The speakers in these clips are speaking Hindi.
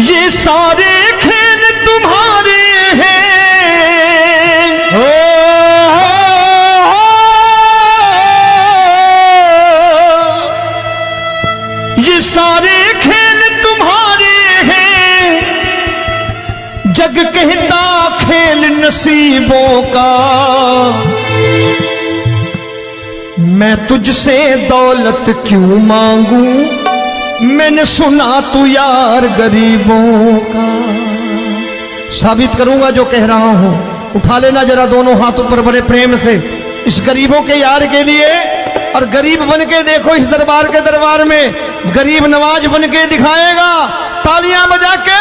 ये सारे खेल तुम्हारे हैं, ये सारे खेल तुम्हारे हैं। जग कहता खेल नसीबों का, मैं तुझसे दौलत क्यों मांगू, मैंने सुना तू यार गरीबों का। साबित करूंगा जो कह रहा हूं। उठा लेना जरा दोनों हाथ ऊपर बड़े प्रेम से इस गरीबों के यार के लिए। और गरीब बन के देखो इस दरबार के दरबार में, गरीब नवाज बन के दिखाएगा, तालियां बजा के।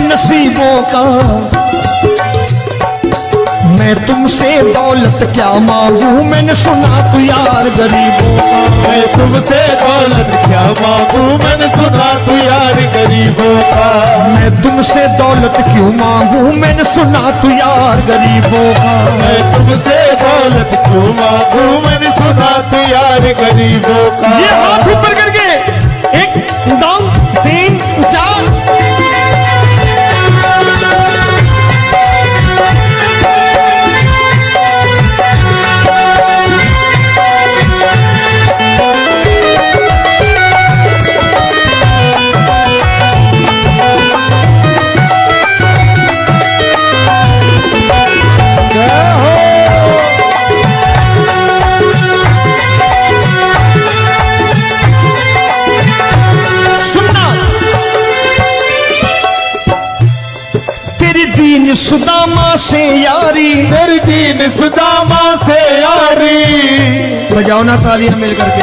नसीबों का, मैं तुमसे दौलत क्या मांगू, मैंने सुना तू यार गरीबों का। मैं तुमसे दौलत क्या मांगू, मैंने सुना तू यार गरीबों का। मैं तुमसे दौलत क्यों मांगू, मैंने सुना तू यार गरीबों का। मैं तुमसे दौलत क्यों मांगू, मैंने सुना तू यार गरीबों का। ये हाथ ऊपर करके 1 2 3 4। दीन सुदामा से यारी, तेरी दीन सुदामा से यारी। बजाओ ना तालियां मिल करके।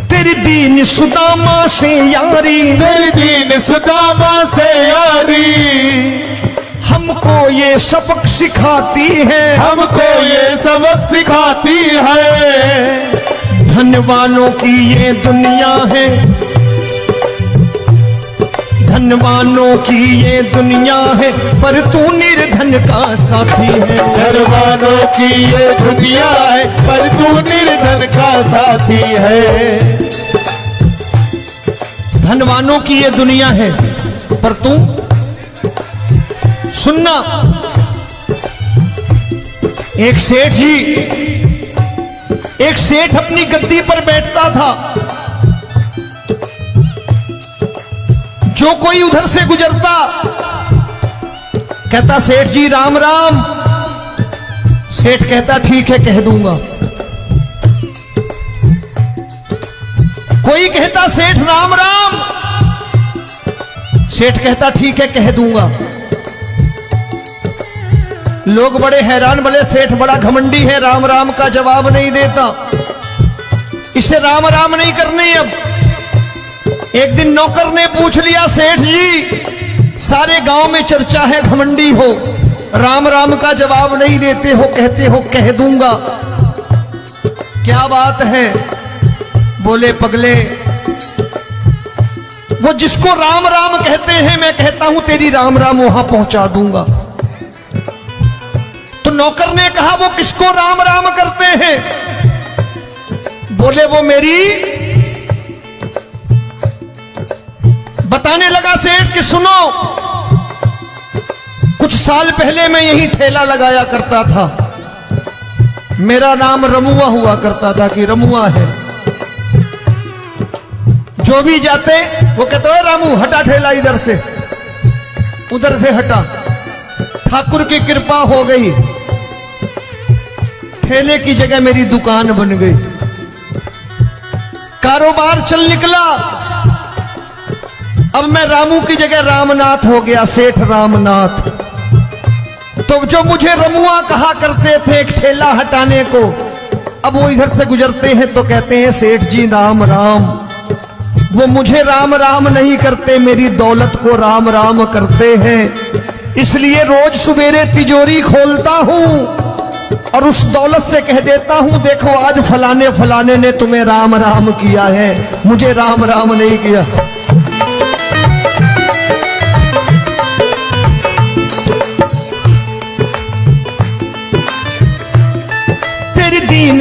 तेरी दीन सुदामा से यारी, तेरी दीन सुदामा से यारी। हमको ये सबक सिखाती है, हमको ये सबक सिखाती है। धनवानों की ये दुनिया है, धनवानों की ये दुनिया है, पर तू निर्धन का साथी है। धनवानों की ये दुनिया है, पर तू निर्धन का साथी है। धनवानों की ये दुनिया है, पर तू सुनना। एक सेठ अपनी गद्दी पर बैठता था। जो कोई उधर से गुजरता कहता सेठ जी राम राम। सेठ कहता ठीक है कह दूंगा। कोई कहता सेठ राम राम। सेठ कहता ठीक है कह दूंगा। लोग बड़े हैरान, बोले सेठ बड़ा घमंडी है, राम राम का जवाब नहीं देता, इसे राम राम नहीं करनी। अब एक दिन नौकर ने पूछ लिया सेठ जी सारे गांव में चर्चा है घमंडी हो, राम राम का जवाब नहीं देते हो, कहते हो कह दूंगा, क्या बात है? बोले पगले वो जिसको राम राम कहते हैं मैं कहता हूं तेरी राम राम वहां पहुंचा दूंगा। तो नौकर ने कहा वो किसको राम राम करते हैं? बोले वो मेरी। बताने लगा सेठ कि सुनो, कुछ साल पहले मैं यही ठेला लगाया करता था, मेरा नाम रमुआ हुआ करता था कि रमुआ है। जो भी जाते वो कहते हो रामू हटा ठेला इधर से, उधर से हटा। ठाकुर की कृपा हो गई, ठेले की जगह मेरी दुकान बन गई, कारोबार चल निकला। अब मैं रामू की जगह रामनाथ हो गया, सेठ रामनाथ। तो जो मुझे रमुआ कहा करते थे एक ठेला हटाने को, अब वो इधर से गुजरते हैं तो कहते हैं सेठ जी राम राम। वो मुझे राम राम नहीं करते, मेरी दौलत को राम राम करते हैं। इसलिए रोज सवेरे तिजोरी खोलता हूं और उस दौलत से कह देता हूं, देखो आज फलाने फलाने ने तुम्हें राम राम किया है, मुझे राम राम नहीं किया। तेरी दीन,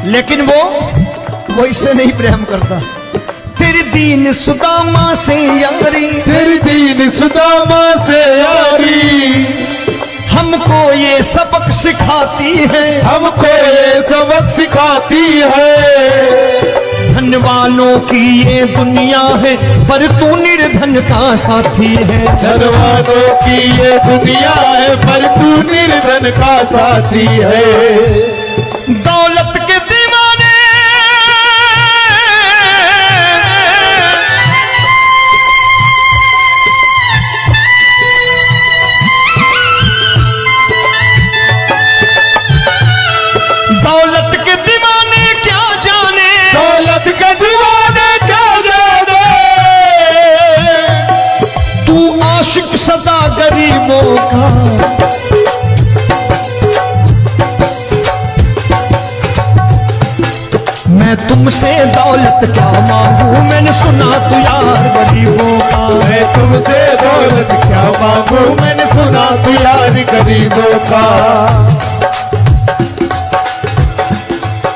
लेकिन वो इससे नहीं प्रेम करता। तेरी दीन सुदामा से यारी, तेरी दीन सुदामा से यारी, हमको ये सबक सिखाती है, हमको ये सबक सिखाती है। धन वालों की ये दुनिया है, पर तू निर्धन का साथी है। धन वालों की ये दुनिया है, पर तू निर्धन का साथी है। दौलत के दीवाने दौलत के दीवाने क्या जाने, दौलत के दीवाने क्या जाने, तू आशिक सदा गरीबों का। मैं तुमसे दौलत क्या मांगू, मैंने सुना तू यार गरीबों का। मैं तुमसे दौलत क्या मांगू, मैंने सुना तू यार गरीबों का।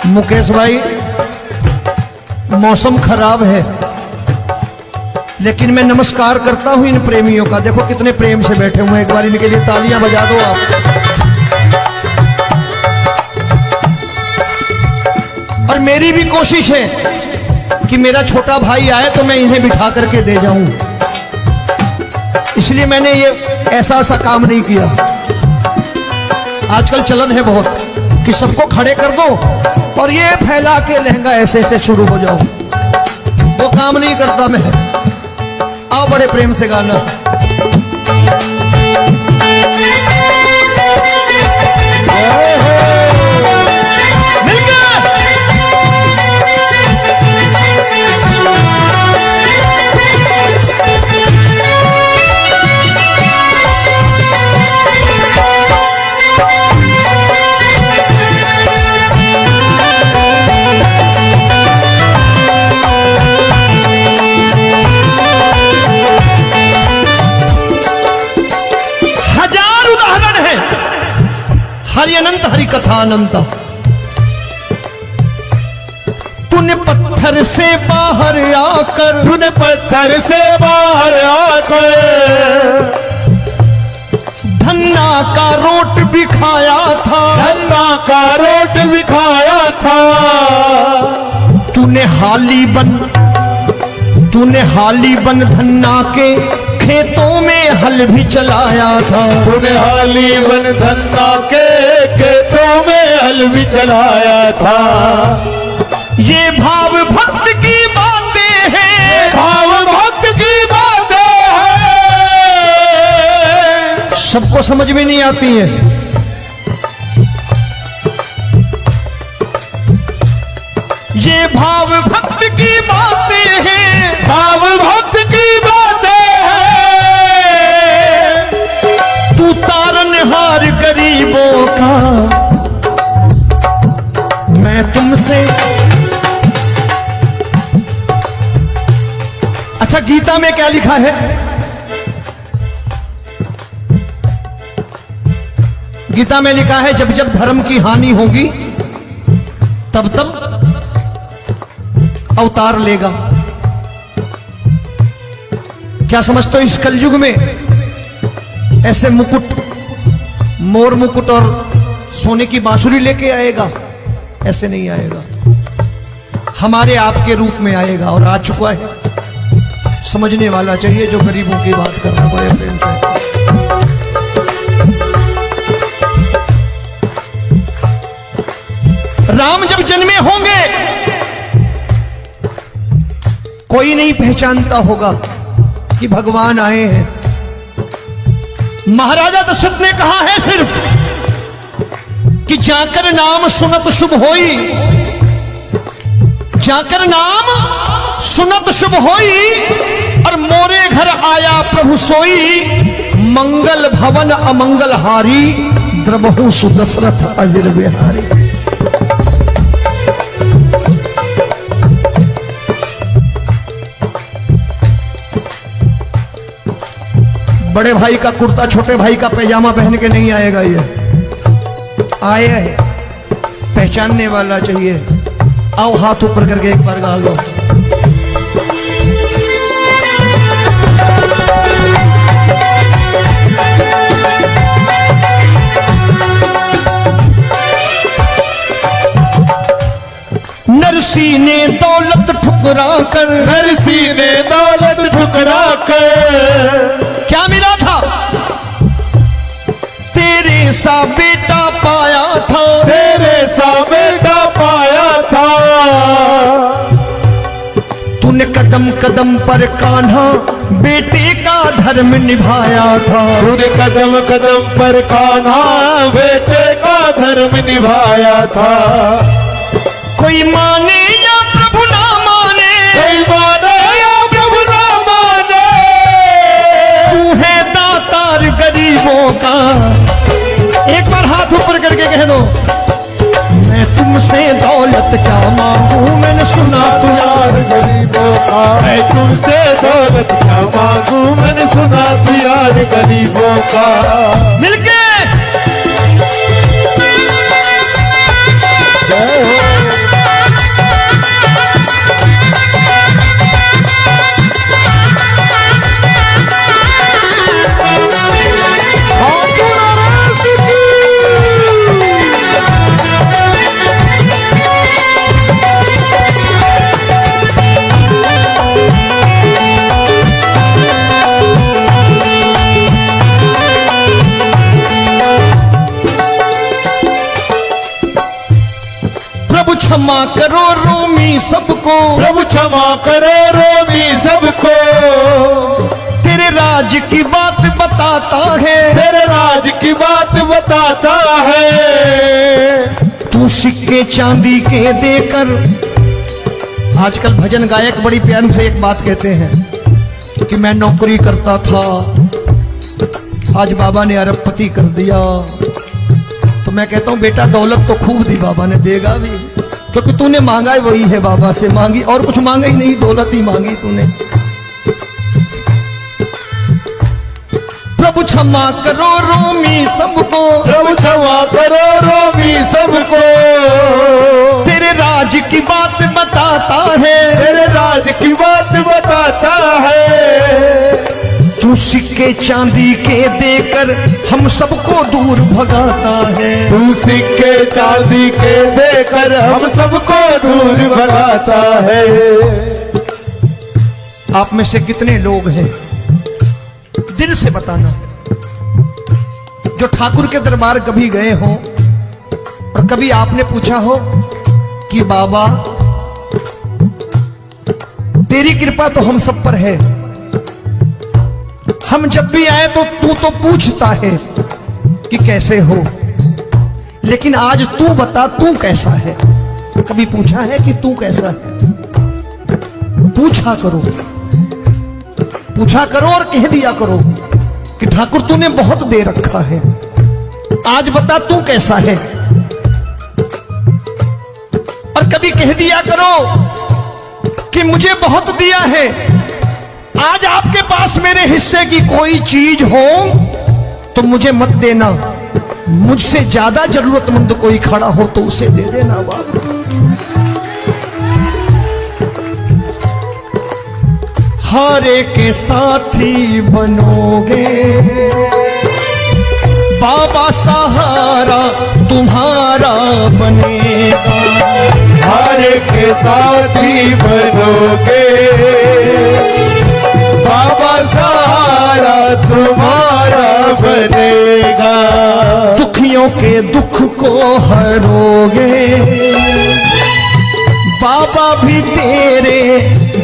मुकेश भाई, मौसम खराब है, लेकिन मैं नमस्कार करता हूं इन प्रेमियों का। देखो कितने प्रेम से बैठे हुए हैं, एक बार इनके लिए तालियां बजा दो आप। और मेरी भी कोशिश है कि मेरा छोटा भाई आए तो मैं इन्हें बिठा करके दे जाऊं, इसलिए मैंने ये ऐसा काम नहीं किया। आजकल चलन है बहुत कि सबको खड़े कर दो और ये फैला के लहंगा ऐसे ऐसे शुरू हो जाओ, वो काम नहीं करता मैं। आओ बड़े प्रेम से गाना। हरि अनंत हरि कथा अनंत। तूने पत्थर से बाहर आकर, तूने पत्थर से बाहर आकर धन्ना का रोट भी खाया था, धन्ना का रोट भी खाया था। तूने हाली बन धन्ना के खेतों में हल भी चलाया था। तूने हाली बन धन्ना के खेतों में हल भी चलाया था। ये भाव भक्त की बातें हैं, भाव भक्त की बातें हैं, सबको समझ में नहीं आती है। ये भाव भक्त की बातें हैं, भाव भक्त की बातें हैं। तू तारनहार गरीबों का, मैं तुमसे। अच्छा, गीता में क्या लिखा है? गीता में लिखा है जब जब धर्म की हानि होगी तब तब अवतार लेगा। क्या समझते हो, इस कलयुग में ऐसे मुकुट, मोर मुकुट और सोने की बांसुरी लेके आएगा? ऐसे नहीं आएगा, हमारे आपके रूप में आएगा और आ चुका है। समझने वाला चाहिए जो गरीबों की बात कर रहा है बड़े प्रेम से। राम जब जन्मे होंगे कोई नहीं पहचानता होगा कि भगवान आए हैं। महाराजा दशरथ ने कहा है सिर्फ कि जाकर नाम सुनत शुभ होई, जाकर नाम सुनत शुभ होई, और मोरे घर आया प्रभु सोई, मंगल भवन अमंगल हारी, द्रबहु सुदशरथ अजिर बिहारी। बड़े भाई का कुर्ता छोटे भाई का पैजामा पहन के नहीं आएगा, ये आया है पहचानने वाला चाहिए। आओ हाथ ऊपर करके एक बार गा लो। नरसी ने दौलत ठुकरा कर, नरसी ने दौलत ठुकरा कर, क्या मिला था? तेरे सा बेटा पाया था, तेरे सा बेटा पाया था। तूने कदम कदम पर कान्हा बेटे का धर्म निभाया था, तूने कदम कदम पर कान्हा बेटे का धर्म निभाया था। कोई माने या प्रभु ना माने, कोई माने या प्रभु ना माने, तू है दातार गरीबों का। एक बार हाथ ऊपर करके कह दो, मैं तुमसे दौलत क्या मांगू, मैंने सुना तू यार गरीबों का। मैं तुमसे दौलत क्या मांगू, मैंने सुना तू यार गरीबों का। मिलके जय हो। प्रभु क्षमा करो रोमी सबको, प्रभु क्षमा करो रोमी सबको। तेरे राज की बात बताता है, तेरे राज की बात बताता है। तू सिक्के चांदी के देकर। आजकल भजन गायक बड़ी प्यार से एक बात कहते हैं कि मैं नौकरी करता था, आज बाबा ने अरबपति कर दिया। तो मैं कहता हूं बेटा दौलत तो खूब दी बाबा ने, देगा भी, क्योंकि तूने मांगा है वही है बाबा से मांगी, और कुछ मांगा ही नहीं, दौलत ही मांगी तूने। प्रभु क्षमा करो रोमी सबको, प्रभु क्षमा करो रोमी सबको। तेरे राज की बात बताता है, तेरे राज की बात बताता है। तू सिक्के चांदी के देकर हम सबको दूर भगाता है। तू सिक्के चांदी के देकर हम सबको दूर भगाता है। आप में से कितने लोग हैं, दिल से बताना, जो ठाकुर के दरबार कभी गए हो और कभी आपने पूछा हो कि बाबा तेरी कृपा तो हम सब पर है, हम जब भी आए तो तू तो पूछता है कि कैसे हो, लेकिन आज तू बता तू कैसा है। कभी पूछा है कि तू कैसा है? पूछा करो, पूछा करो और कह दिया करो कि ठाकुर तूने बहुत दे रखा है, आज बता तू कैसा है। और कभी कह दिया करो कि मुझे बहुत दिया है, आज आपके पास मेरे हिस्से की कोई चीज हो तो मुझे मत देना, मुझसे ज्यादा जरूरतमंद कोई खड़ा हो तो उसे दे देना बाबा। हारे के साथी बनोगे बाबा, सहारा तुम्हारा बनेगा। हारे के साथी बनोगे बाबा, सहारा तुम्हारा बनेगा। दुखियों के दुख को हरोगे बाबा, भी तेरे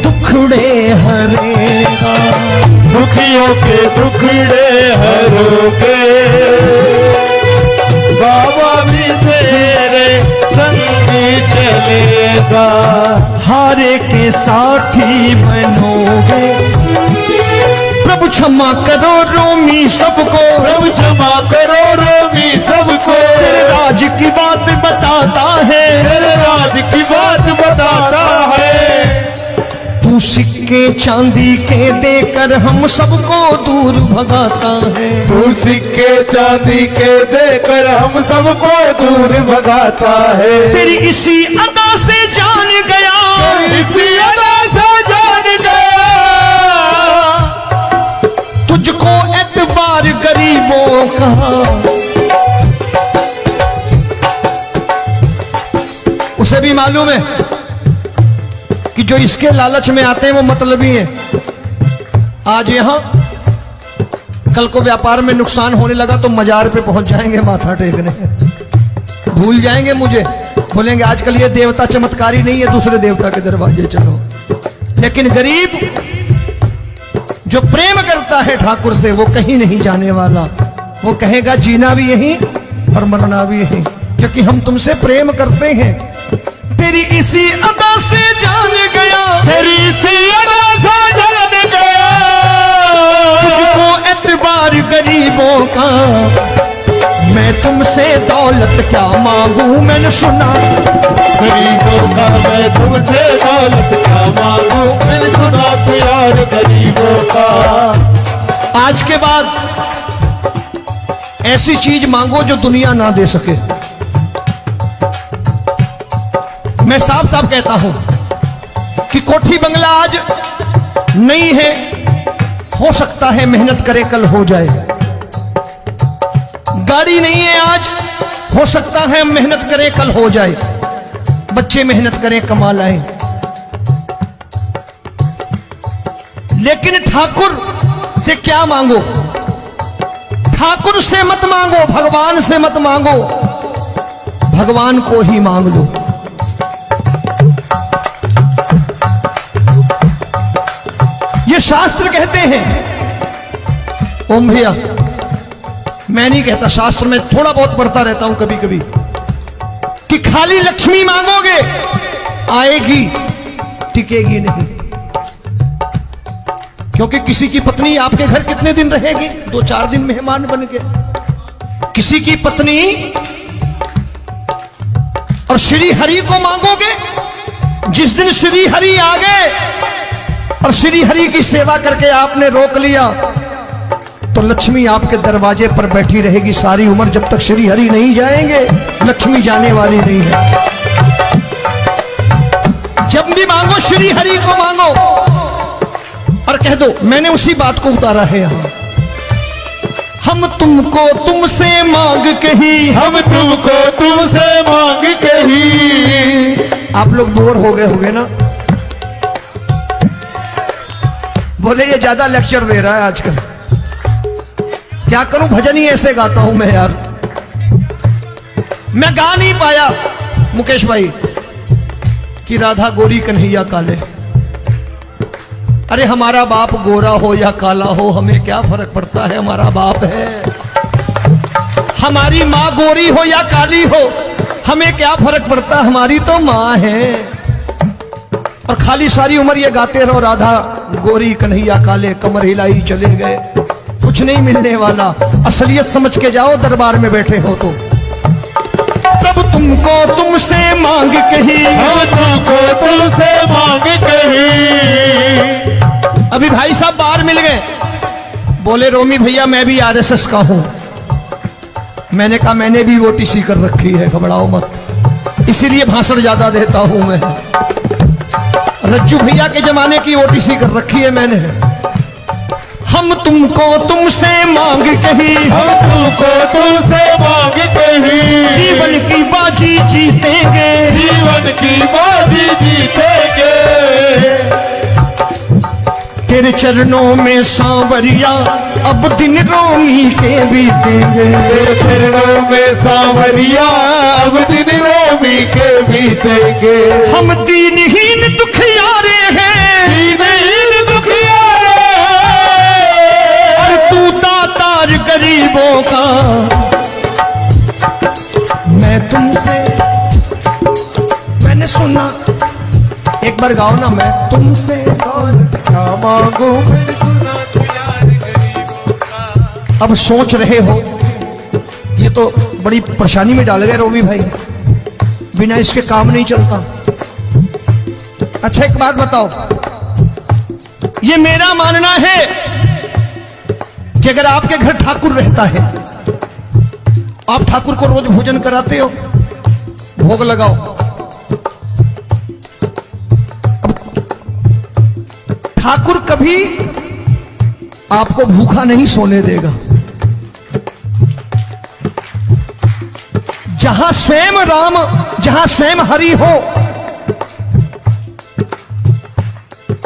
दुख दुखड़े हरेगा। दुखियों के दुखड़े हरोगे, बाबा भी तेरे संगी चलेगा। हारे के साथी बनोगे, प्रभु क्षमा करो रोमी सबको, प्रभु क्षमा करो रोमी सबको। तेरे राज की बात बताता है, तेरे राज की बात बताता है। तू सिक्के चांदी के देकर हम सबको दूर भगाता है। तू सिक्के चांदी के देकर हम सबको दूर भगाता है। तेरी इसी अदा से जान गया, इसी अदा से जान गया, तुझको एतबार गरीबों का। उसे भी मालूम है कि जो इसके लालच में आते हैं वो मतलबी हैं। आज यहां कल को व्यापार में नुकसान होने लगा तो मजार पे पहुंच जाएंगे माथा टेकने, भूल जाएंगे मुझे, बोलेंगे आजकल ये देवता चमत्कारी नहीं है, दूसरे देवता के दरवाजे चलो। लेकिन गरीब जो प्रेम करता है ठाकुर से वो कहीं नहीं जाने वाला, वो कहेगा जीना भी यहीं और मरना भी यहीं, क्योंकि हम तुमसे प्रेम करते हैं। तेरी इसी अदा से जान गया, तेरी इसी अदा से जान गया, तुझको एतबार गरीबों का। मैं तुमसे दौलत क्या मांगू, मैंने सुना गरीबों का। मैं तुमसे दौलत क्या मांगू, मैंने सुना प्यार गरीबों का। आज के बाद ऐसी चीज मांगो जो दुनिया ना दे सके। मैं साफ साफ कहता हूं कि कोठी बंगला आज नहीं है, हो सकता है मेहनत करे कल हो जाए। गाड़ी नहीं है आज, हो सकता है मेहनत करे कल हो जाए। बच्चे मेहनत करें कमा लाएं, लेकिन ठाकुर से क्या मांगो? ठाकुर से मत मांगो, भगवान से मत मांगो, भगवान को ही मांग लो। ये शास्त्र कहते हैं, ओम भैया मैं नहीं कहता, शास्त्र में थोड़ा बहुत पढ़ता रहता हूं कभी कभी, कि खाली लक्ष्मी मांगोगे आएगी, टिकेगी नहीं। क्योंकि किसी की पत्नी आपके घर कितने दिन रहेगी? 2-4 दिन मेहमान बन के। किसी की पत्नी और श्री हरि को मांगोगे, जिस दिन श्री हरि आ गए और श्री हरि की सेवा करके आपने रोक लिया तो लक्ष्मी आपके दरवाजे पर बैठी रहेगी सारी उम्र। जब तक श्री हरि नहीं जाएंगे लक्ष्मी जाने वाली नहीं है। जब भी मांगो श्री हरि को मांगो और कह दो मैंने उसी बात को उतारा है यहां। हम तुमको तुमसे मांग कही, हम तुमको तुमसे मांग कही। आप लोग बोर हो गए होंगे ना, बोले ये ज्यादा लेक्चर दे रहा है आजकल। क्या करूं, भजन ही ऐसे गाता हूं मैं यार। मैं गा नहीं पाया मुकेश भाई कि राधा गोरी कन्हैया काले। अरे हमारा बाप गोरा हो या काला हो हमें क्या फर्क पड़ता है, हमारा बाप है। हमारी माँ गोरी हो या काली हो हमें क्या फर्क पड़ता, हमारी तो माँ है। और खाली सारी उम्र ये गाते रहो राधा गोरी कन्हैया काले, कमर हिलाई चले गए, कुछ नहीं मिलने वाला। असलियत समझ के जाओ दरबार में बैठे हो तो। तब तुमको तुमसे मांग कही, हम तुमको तुमसे मांग कही। अभी भाई साहब बाहर मिल गए, बोले रोमी भैया मैं भी आरएसएस का हूं। मैंने कहा मैंने भी ओटीसी कर रखी है, घबराओ मत, इसीलिए भाषण ज्यादा देता हूं मैं। रज्जू भैया के जमाने की ओटीसी कर रखी है मैंने। हम तुमको तुमसे मांग कही, हम तुमको तुमसे मांग कही। जीवन की बाजी जीतेंगे, जीवन की बाजी जीतेंगे। तेरे चरणों में सांवरिया अब दिन रोमी के बीतेंगे। तेरे चरणों में सांवरिया अब दिन रोमी के बीतेंगे। हम दीनहीन दुखियारे हैं, दीन बार गाओ ना, मैं तुमसे दौलत क्या मांगू मैंने सुना तू यार गरीबों का। अब सोच रहे हो, ये तो बड़ी परेशानी में डाल गए रोबी भाई, बिना इसके काम नहीं चलता। अच्छा एक बात बताओ, ये मेरा मानना है कि अगर आपके घर ठाकुर रहता है, आप ठाकुर को रोज भोजन कराते हो, भोग लगाओ, ठाकुर कभी आपको भूखा नहीं सोने देगा। जहां स्वयं राम, जहां स्वयं हरि हो,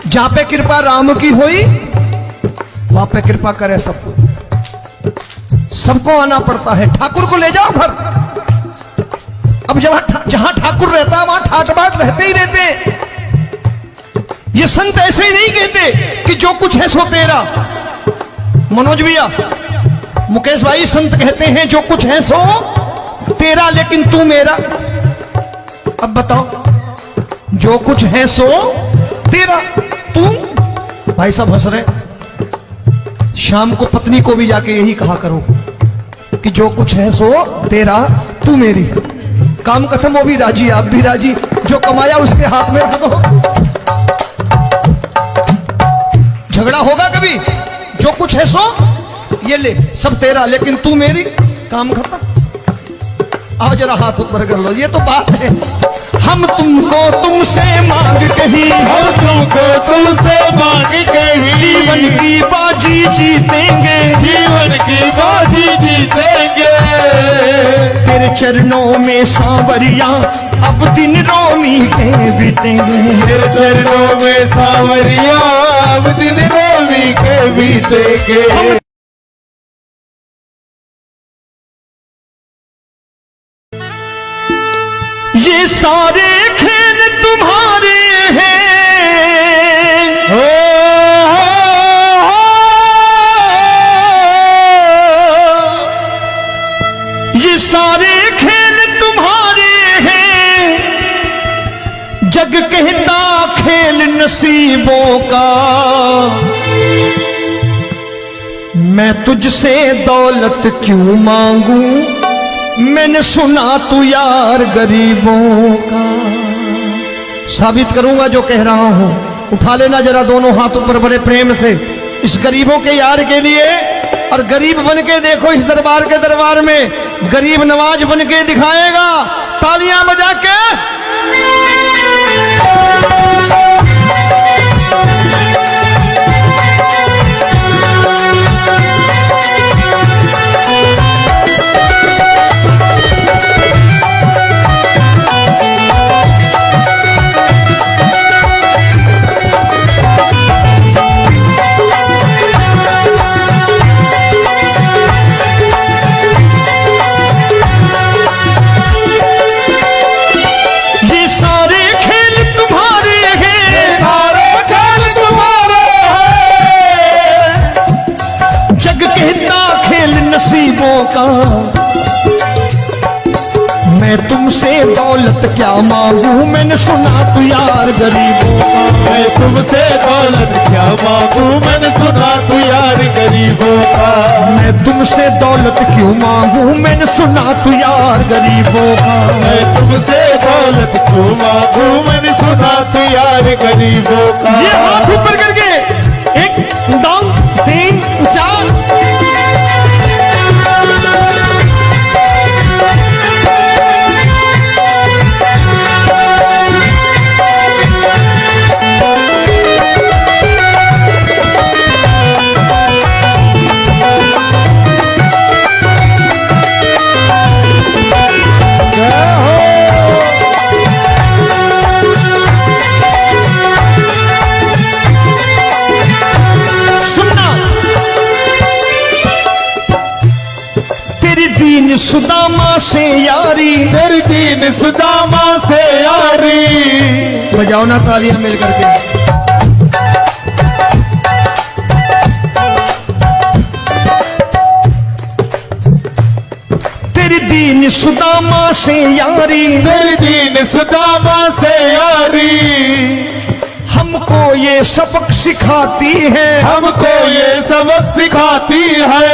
जहां पे कृपा राम की हुई, वहां पे कृपा करे सबको, सबको आना पड़ता है। ठाकुर को ले जाओ घर। अब जहां ठाकुर रहता है वहां ठाट बाट रहते ही रहते। ये संत ऐसे ही नहीं कहते कि जो कुछ है सो तेरा। मनोज भैया, मुकेश भाई, संत कहते हैं जो कुछ है सो तेरा लेकिन तू मेरा। अब बताओ, जो कुछ है सो तेरा, तू। भाई साहब हंस रहे। शाम को पत्नी को भी जाके यही कहा करो कि जो कुछ है सो तेरा, तू मेरी। काम खत्म, वो भी राजी, आप भी राजी, जो कमाया उसके हाथ में रख दो। झगड़ा होगा कभी? जो कुछ है सो ये ले, सब तेरा लेकिन तू मेरी, काम खत्म। आओ जरा हाथ ऊपर कर लो, ये तो बात है। हम तुमको तुमसे मांग कहीं, हम तुमको तुमसे मांग कहीं, जीवन की बाजी जीतेंगे, जीवन की बाजी जीतेंगे। तेरे चरणों में सांवरिया अब दिन रोमी के बीतेंगे, तेरे चरणों में सांवरिया अब दिन रोमी के बीतेंगे। ये सारे खेल तुम्हारे हैं, ये सारे खेल तुम्हारे हैं, जग कहता खेल नसीबों का। मैं तुझसे दौलत क्यों मांगू, मैंने सुना तू यार गरीबों का। साबित करूंगा जो कह रहा हूं। उठा लेना जरा दोनों हाथ ऊपर बड़े प्रेम से, इस गरीबों के यार के लिए। और गरीब बन के देखो इस दरबार के दरबार में, गरीब नवाज बन के दिखाएगा, तालियां बजा के। नसीबों का। मैं तुमसे दौलत क्या मांगू, मैंने सुना तू यार गरीबों का। मैं तुमसे दौलत क्या मांगू, मैंने सुना तू यार गरीबों का। मैं तुमसे दौलत क्यों मांगू, मैंने सुना तू यार गरीबों का। मैं तुमसे दौलत क्यों मांगू, मैंने सुना तू यार गरीबों का। ये हाथ ऊपर करके, एक दो तीन चार। सुदामा से यारी, तेरी दीन सुदामा से यारी। बजाओ ना तालियां मिल करके। तेरी दीन सुदामा से यारी, तेरी दीन सुदामा से यारी। हमको ये सबक सिखाती है, हमको ये सबक सिखाती है।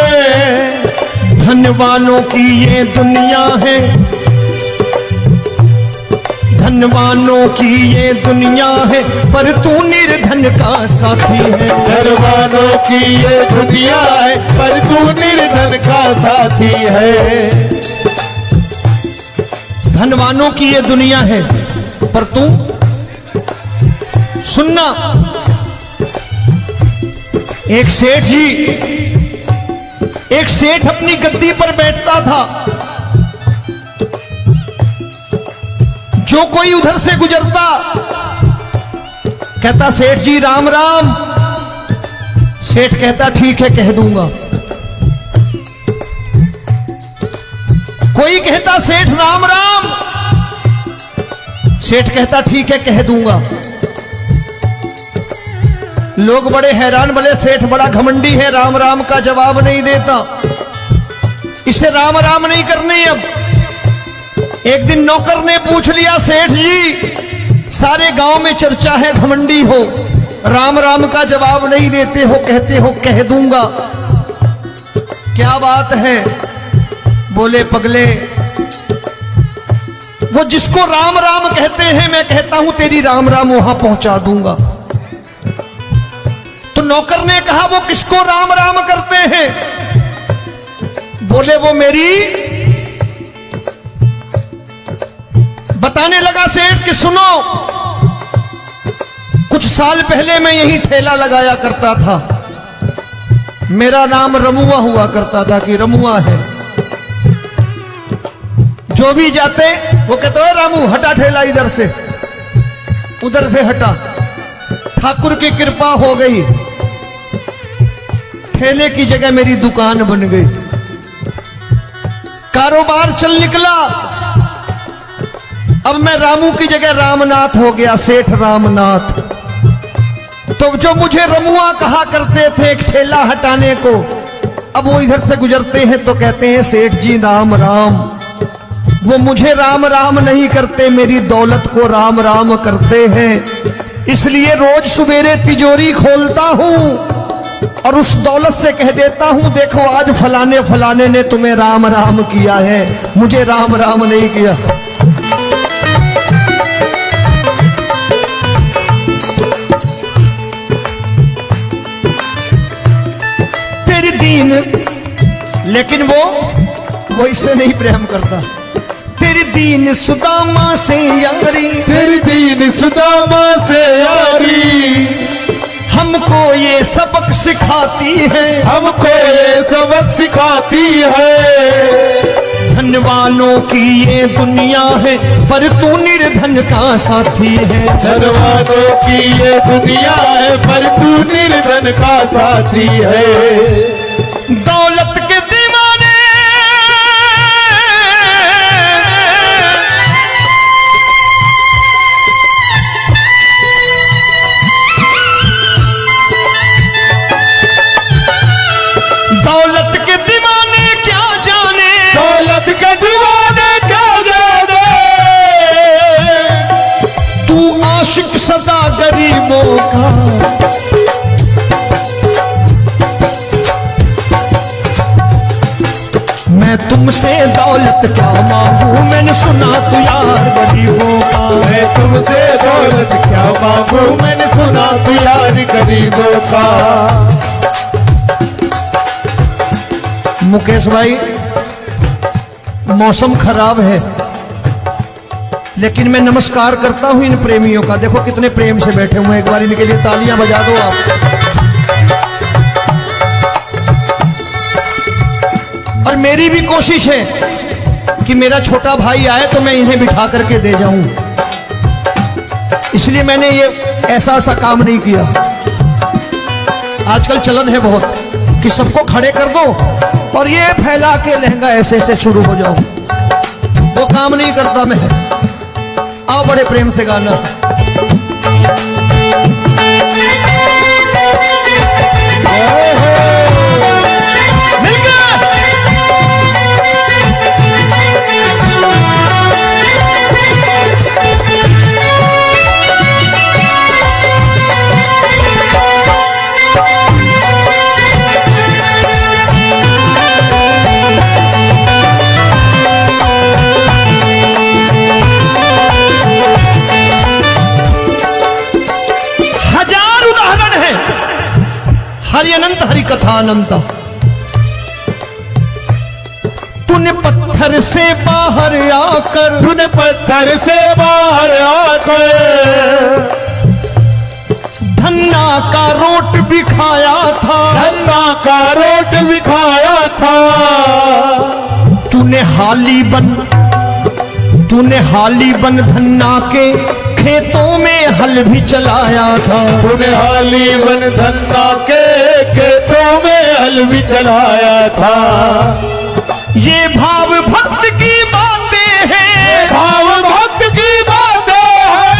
धनवानों की ये दुनिया है, धनवानों की ये दुनिया है, पर तू निर्धन का साथी है। धनवानों की ये दुनिया है, पर तू निर्धन का साथी है। धनवानों की ये दुनिया है, पर तू सुनना। एक सेठ जी, एक सेठ अपनी गद्दी पर बैठता था। जो कोई उधर से गुजरता कहता सेठ जी राम राम। सेठ कहता ठीक है कह दूंगा। कोई कहता सेठ राम राम। सेठ कहता ठीक है कह दूंगा। लोग बड़े हैरान, बोले सेठ बड़ा घमंडी है, राम राम का जवाब नहीं देता, इसे राम राम नहीं करनी। अब एक दिन नौकर ने पूछ लिया, सेठ जी सारे गांव में चर्चा है घमंडी हो, राम राम का जवाब नहीं देते हो, कहते हो कह दूंगा, क्या बात है? बोले पगले, वो जिसको राम राम कहते हैं मैं कहता हूं तेरी राम राम वहां पहुंचा दूंगा। तो नौकर ने कहा वो किसको राम राम करते हैं? बोले वो मेरी। बताने लगा सेठ कि सुनो, कुछ साल पहले मैं यही ठेला लगाया करता था, मेरा नाम रमुआ हुआ करता था कि रमुआ है। जो भी जाते वो कहते हो रामू हटा ठेला इधर से, उधर से हटा। ठाकुर की कृपा हो गई, ठेले की जगह मेरी दुकान बन गई, कारोबार चल निकला। अब मैं रामू की जगह रामनाथ हो गया, सेठ रामनाथ। तो जो मुझे रमुआ कहा करते थे एक ठेला हटाने को, अब वो इधर से गुजरते हैं तो कहते हैं सेठ जी राम राम। वो मुझे राम राम नहीं करते, मेरी दौलत को राम राम करते हैं। इसलिए रोज सवेरे तिजोरी खोलता हूं और उस दौलत से कह देता हूं देखो आज फलाने फलाने ने तुम्हें राम राम किया है, मुझे राम राम नहीं किया। तेरी दीन, लेकिन वो इससे नहीं प्रेम करता। तेरी दीन सुदामा से यारी, तेरी दीन सुदामा से यारी, हमको ये सबक सिखाती है, हमको ये सबक सिखाती है। धनवानों की ये दुनिया है, पर तू निर्धन का साथी है। धनवानों की ये दुनिया है, पर तू निर्धन का साथी है। दौलत के दीवाने दौलत के दीवाने क्या जाने, दौलत के दीवाने क्या जाने, तू आशिक सदा गरीबों का। मैं तुमसे दौलत क्या मांगू, मैंने सुना तू यार गरीबों का। मैं तुमसे दौलत क्या मांगू, मैंने सुना तू यार गरीबों का। मुकेश भाई मौसम खराब है, लेकिन मैं नमस्कार करता हूं इन प्रेमियों का। देखो कितने प्रेम से बैठे हुए हैं, एक बार इनके लिए तालियां बजा दो आप। और मेरी भी कोशिश है कि मेरा छोटा भाई आए तो मैं इन्हें बिठा करके दे जाऊं, इसलिए मैंने ये ऐसा काम नहीं किया। आजकल चलन है बहुत कि सबको खड़े कर दो और ये फैला के लहंगा ऐसे ऐसे शुरू हो जाओ, वो काम नहीं करता मैं। आओ बड़े प्रेम से गाना। हरि अनंत हरि कथा अनंत। तूने पत्थर से बाहर आकर, तूने पत्थर से बाहर आकर धन्ना का रोट भी खाया था, धन्ना का रोट भी खाया था। तूने हाली बन धन्ना के खेतों में हल भी चलाया था। तूने हाली बन धन्ना के खेतों में हल भी चलाया था। ये भाव भक्त की बातें हैं, भाव भक्त की बातें हैं,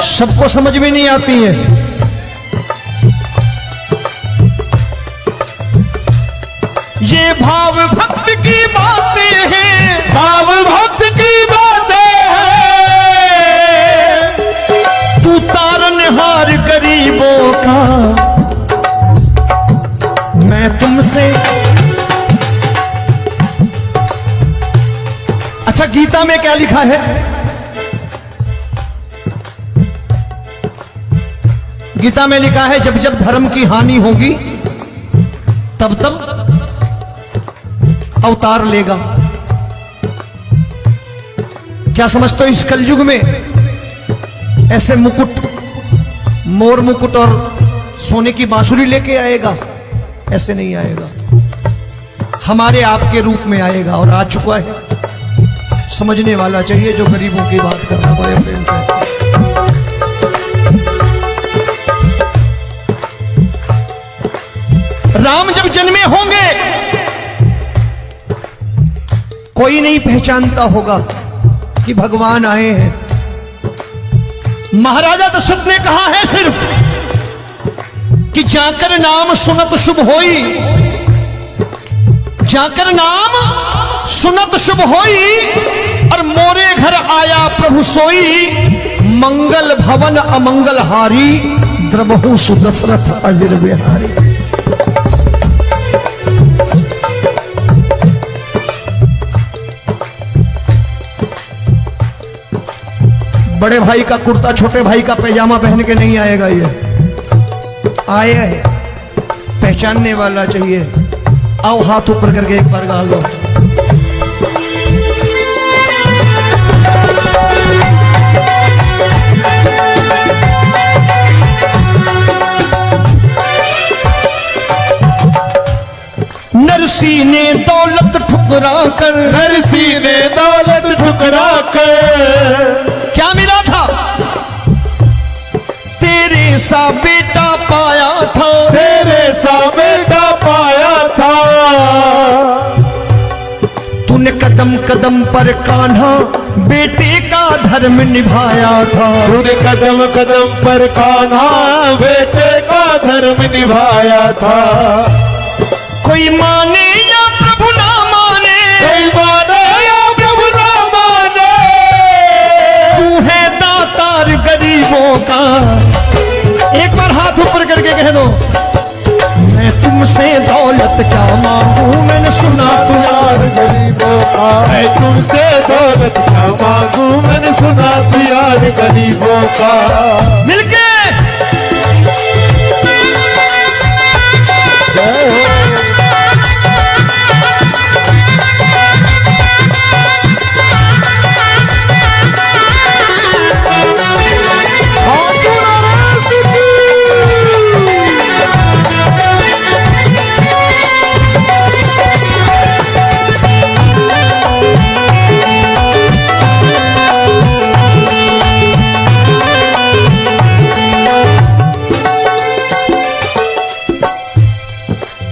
सबको समझ में नहीं आती है। ये भाव भक्त की बातें हैं, भाव भक्त की बातें हैं। तू तारनहार गरीबों का, मैं तुमसे। अच्छा, गीता में क्या लिखा है? गीता में लिखा है जब जब धर्म की हानि होगी तब तब अवतार लेगा। क्या समझते हो, इस कलयुग में ऐसे मुकुट, मोर मुकुट और सोने की बांसुरी लेके आएगा? ऐसे नहीं आएगा, हमारे आपके रूप में आएगा और आ चुका है। समझने वाला चाहिए जो गरीबों की बात करना बड़े प्रेम से। राम जब जन्मे होंगे कोई नहीं पहचानता होगा कि भगवान आए हैं। महाराजा दशरथ ने कहा है सिर्फ कि जाकर नाम सुनत शुभ होई, जाकर नाम सुनत शुभ होई, और मोरे घर आया प्रभु सोई। मंगल भवन अमंगल हारी, द्रबहु सुदशरथ अजिर बिहारी। बड़े भाई का कुर्ता छोटे भाई का पैजामा पहन के नहीं आएगा, ये आया है, पहचानने वाला चाहिए। आओ हाथ ऊपर करके एक बार गा लो। नरसी ने दौलत ठुकरा कर, नरसी ने दौलत ठुकरा कर क्या मिला था? तेरे सा बेटा पाया था, तेरे सा बेटा पाया था। तूने कदम कदम पर कान्हा बेटे का धर्म निभाया था। तूने कदम कदम पर कान्हा बेटे का धर्म निभाया था। कोई माने या प्रभु ना माने, कोई माने या प्रभु ना माने, तू है दातार गरीबों का। एक बार हाथ ऊपर करके कह दो, मैं तुमसे दौलत क्या मांगू, मैंने सुना तू यार गरीबों का। मैं तुमसे दौलत क्या मांगू, मैंने सुना तू यार गरीबों का। मिलके जय हो।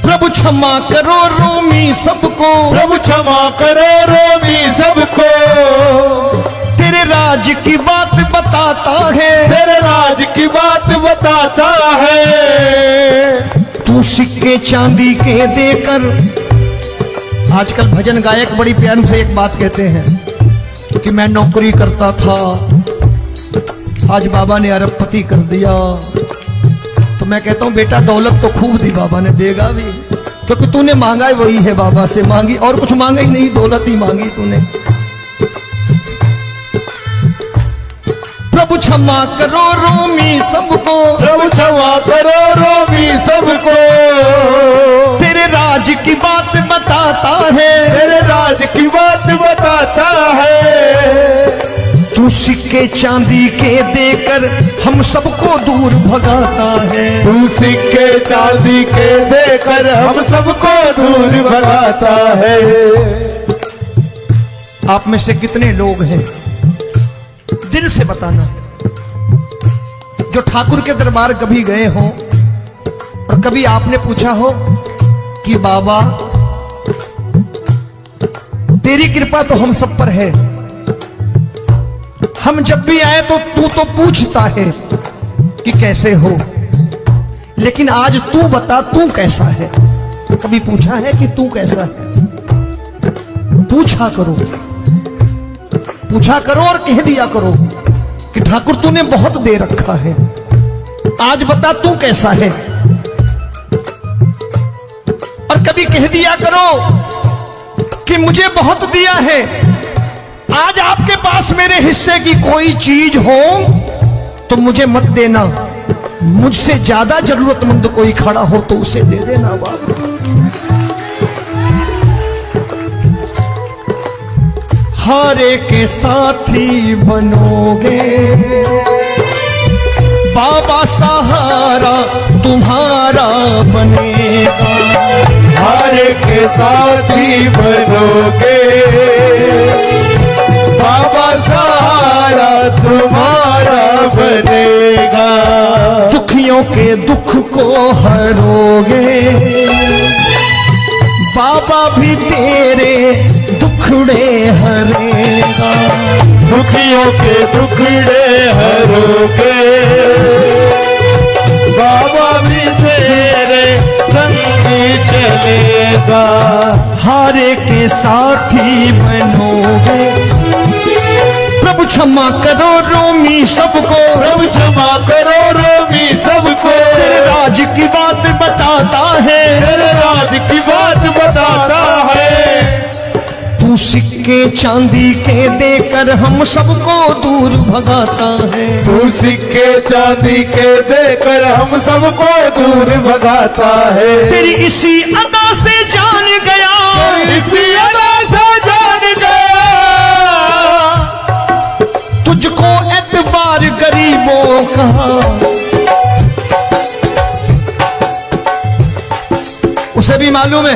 प्रभु क्षमा करो रोमी सबको, प्रभु क्षमा करो रोमी सबको। तेरे राज की बात बताता है, तेरे राज की बात बताता है। तू सिक्के चांदी के देकर। आजकल भजन गायक बड़ी प्यार से एक बात कहते हैं कि मैं नौकरी करता था, आज बाबा ने अरबपति कर दिया। तो मैं कहता हूं बेटा दौलत तो खूब दी बाबा ने, देगा भी, क्योंकि तूने मांगा है वही है बाबा से मांगी, और कुछ मांगा ही नहीं, दौलत ही मांगी तूने। प्रभु क्षमा करो रोमी सबको, प्रभु क्षमा करो सिक्के चांदी के देकर हम सबको दूर भगाता है। तू सिक्के चांदी के देकर हम सबको दूर भगाता है। आप में से कितने लोग हैं, दिल से बताना, जो ठाकुर के दरबार कभी गए हो और कभी आपने पूछा हो कि बाबा तेरी कृपा तो हम सब पर है, हम जब भी आए तो तू तो पूछता है कि कैसे हो, लेकिन आज तू बता तू कैसा है। कभी पूछा है कि तू कैसा है? पूछा करो, पूछा करो और कह दिया करो कि ठाकुर तूने बहुत दे रखा है, आज बता तू कैसा है। और कभी कह दिया करो कि मुझे बहुत दिया है, आज आपके पास मेरे हिस्से की कोई चीज हो तो मुझे मत देना, मुझसे ज्यादा जरूरतमंद कोई खड़ा हो तो उसे दे देना बाबा। हारे के साथी बनोगे बाबा, सहारा तुम्हारा बनेगा। हारे के साथी बनोगे बाबा, सहारा तुम्हारा बनेगा। दुखियों के दुख को हरोगे बाबा, भी तेरे दुखड़े हरेगा। दुखियों के दुखड़े हरोगे बाबा, भी तेरे संग चलेगा। हारे के साथी बनोगे, प्रभु क्षमा करो रोमी सबको, प्रभु क्षमा करो रोमी सबको। तेरे राज की बात बताता है, तेरे राज की बात बताता है। तू सिक्के चांदी के देकर हम सबको दूर भगाता है। तू सिक्के चांदी के देकर हम सबको दूर भगाता है। तेरी इसी अदा से जान गया, इसी अदा से जान गया, तुझको एतबार गरीबों का। उसे भी मालूम है